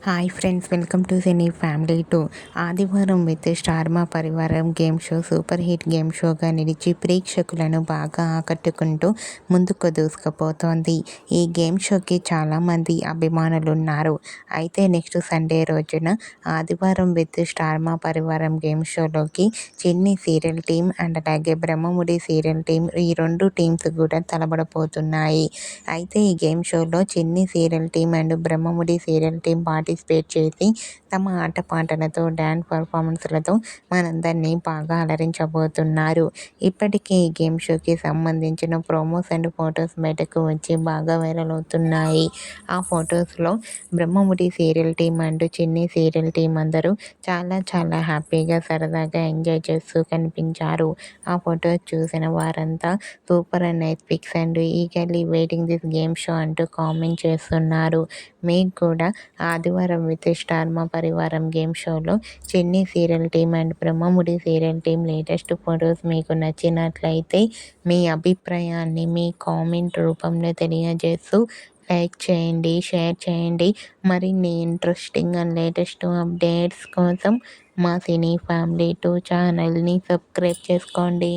Hi friends, welcome to cine family 2. ఆదివారం with star Maa పరివారం game show super hit game షోగా నిలిచి ప్రేక్షకులను బాగా ఆకట్టుకుంటూ ముందుకు దూసుకుపోతోంది. ఈ గేమ్ షోకి చాలామంది అభిమానులు ఉన్నారు. అయితే నెక్స్ట్ సండే రోజున ఆదివారం విత్ స్టార్ మా పరివారం గేమ్ షోలోకి చిన్ని సీరియల్ టీం అండ్ అలాగే బ్రహ్మముడి సీరియల్ టీం, ఈ రెండు టీమ్స్ కూడా తలబడపోతున్నాయి. అయితే ఈ గేమ్ షోలో చిన్ని serial team and Brahmamudi serial team participate చేసి తమ ఆటపాటలతో, డ్యాన్స్ పర్ఫార్మెన్స్లతో మనందరినీ బాగా అలరించబోతున్నారు. ఇప్పటికే ఈ గేమ్ షోకి సంబంధించిన ప్రోమోస్ అండ్ ఫొటోస్ బయటకు వచ్చి బాగా వైరల్ అవుతున్నాయి. ఆ ఫొటోస్లో బ్రహ్మముడి సీరియల్ టీం అండ్ చిన్ని సీరియల్ టీం అందరూ చాలా చాలా హ్యాపీగా, సరదాగా ఎంజాయ్ చేస్తూ కనిపించారు. ఆ ఫొటోస్ చూసిన వారంతా super and nice pics and eagerly waiting this game show అంటూ కామెంట్ చేస్తున్నారు. మీకు కూడా ఆదివారం విత్ స్టార్ మా పరివారం గేమ్ షోలో చిన్ని serial team and Brahmamudi serial team latest photos మీకు నచ్చినట్లయితే మీ అభిప్రాయాన్ని మీ కామెంట్ రూపంలో తెలియజేస్తూ లైక్ చేయండి, షేర్ చేయండి. మరిన్ని ఇంట్రెస్టింగ్ అండ్ లేటెస్ట్ అప్డేట్స్ కోసం మా సినీ ఫ్యామిలీ 2 ఛానల్ని సబ్స్క్రైబ్ చేసుకోండి.